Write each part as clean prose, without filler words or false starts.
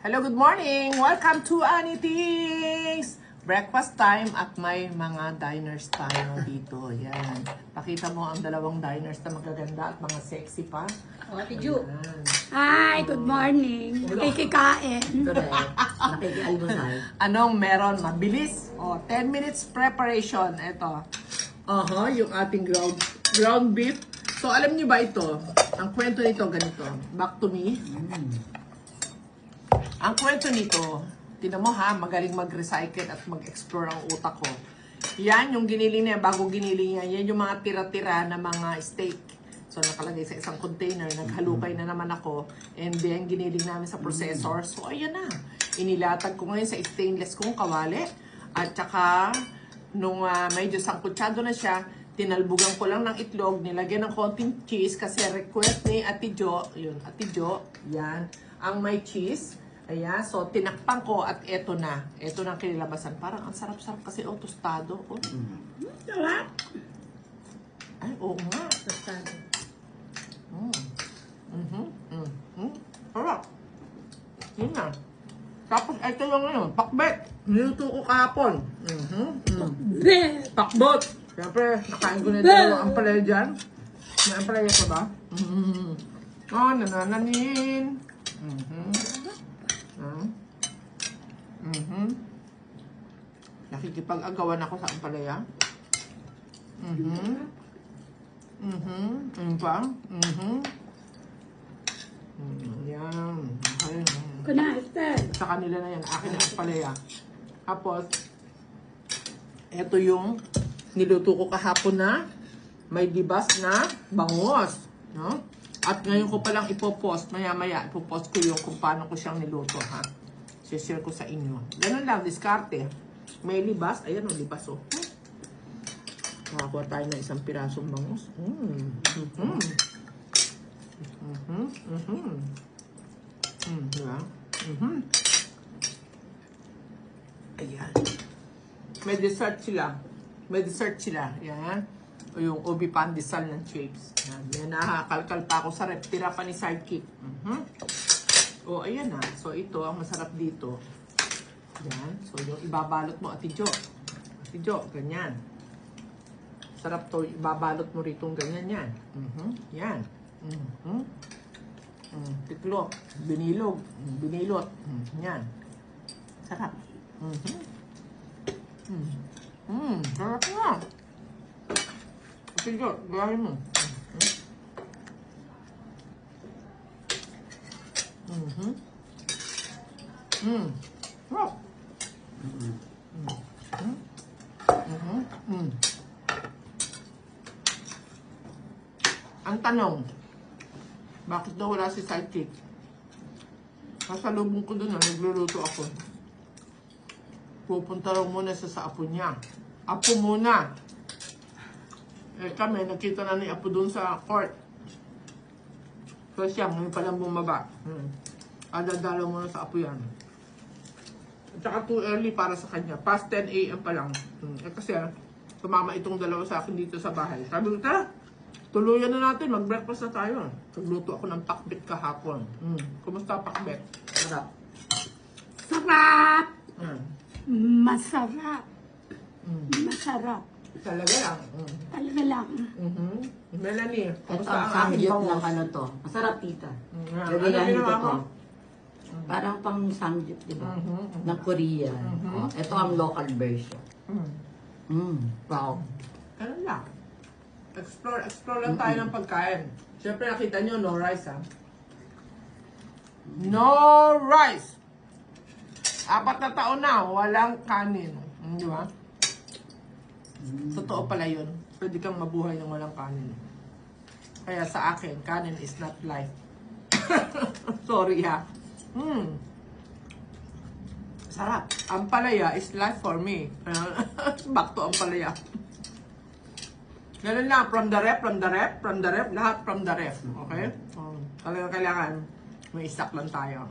Hello, good morning! Welcome to Anythings! Breakfast time at may mga diners tayo dito. Yan. Pakita mo ang dalawang diners na magaganda at mga sexy pa. Ate Ju. Yan. Hi, good morning. Nakikikain. Correct. Nakikialmusal. Anong meron? Mabilis. 10 minutes preparation. Ito. Yung ating ground beef. So, alam niyo ba ito? Ang kwento nito ganito. Back to me. Ang kwento nito, tinan mo ha, magaling mag-recycle at mag-explore ang utak ko. Yan, yung giniling niya, bago giniling niya, yan yung mga tira-tira na mga steak. So, nakalagay sa isang container, naghalukay na naman ako, and then giniling namin sa processor. So, ayan na. Inilatag ko ngayon sa stainless kong kawali. At saka, nung medyo sangkutsado na siya, tinalbugan ko lang ng itlog, nilagyan ng konting cheese, kasi request ni Ate Jo, yun, Ate Jo, yan, ang may cheese. Ayan, so tinakpan ko at eto na. Eto na ang kinilabasan. Parang ang sarap-sarap kasi tostado. Sarap. Ay, oo nga, tostado. Sarap. Yun na. Tapos ito yung pakbet. Niluto ko kahapon. Pakbot. Siyempre, nakain ko na ito ang palaya dyan. May ang palaya pa ba? Nanananin. Nakikipag-agawan ako sa ampalaya. Yan. Okay. Kunaste. Sa kanila na yan. Akin ang ampalaya. Tapos, eto yung niluto ko kahapon na may dibas na bangos. No? At ngayon ko palang ipopost. Maya-maya ipopost ko yung kung paano ko siyang niluto. Ha? share ko sa inyo. Ganun lang, diskarte. May libas. Ayan o, libas o. Nakakuha tayo ng isang pirasong bangus. Diba? Ayan. May dessert sila. May dessert sila. Ayan. O yung ubi pandesal ng chips. Ayan. May nakakalkal pa ako sa rep. Tira pa ni Sidekick. O, ayan na. So, ito, ang masarap dito. Yan. So, yung ibabalot mo, Ate Jo. Ate Jo, ganyan. Sarap to. Ibabalot mo rito ganyan yan. Yan. Tiklop. Binilog. Binilot. Yan. Sarap. Sarap na. Ate Jo, gawin mo. Wow. Ang tanong, bakit daw wala si Sidekick? Kasalubong ko doon, nagluluto ako. Pupunta lang muna sa apo niya. Apo muna. Eh kami, nakita na ni Apo doon sa court. So siya, ngayon palang bumaba. Adadalaw muna sa apo yan. At saka too early para sa kanya. Past 10 a.m. pa lang. Kasi tumama itong dalawa sa akin dito sa bahay. Sabi ko, tara, tuluyan na natin. Mag-breakfast na tayo. Nagluto ako ng pakbet kahapon. Kumusta pakbet? Sarap. Sarap. Masarap. Masarap. Talaga lang. Talaga lang. Melanie, Ito kumusta ang ang sangyup aming ng ano to. Masarap, tita. Ano Gagayahin ko ginawa to. mo? Parang pang sangyup, di ba? Ng Korean. Ito ang local version. Wow. Ano lang. Explore lang tayo ng pagkain. Siyempre nakita nyo, no rice ha. No rice! 4 na taon na, walang kanin. Di ba? Totoo pala yun. Pwede kang mabuhay ng walang kanin. Kaya sa akin, kanin is not life. Sorry ha. Sarap. Ampalaya is life for me. Back to ampalaya. Ganun lang, from the rep, lahat from the ref. Okay? Talagang kailangan may isak lang tayo.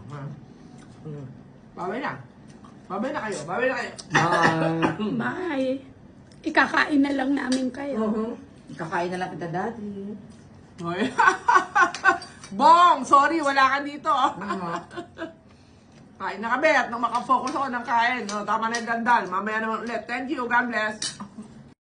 Babay na. Babay na kayo. Babay na kayo. Bye. Ikakain na lang namin kayo. Kakain na lang kita dati. Bong, sorry, wala ka dito. Kain na kami at nang makafocus ako ng kain. No, tama na yung gandal. Mamaya naman ulit. Thank you. God bless.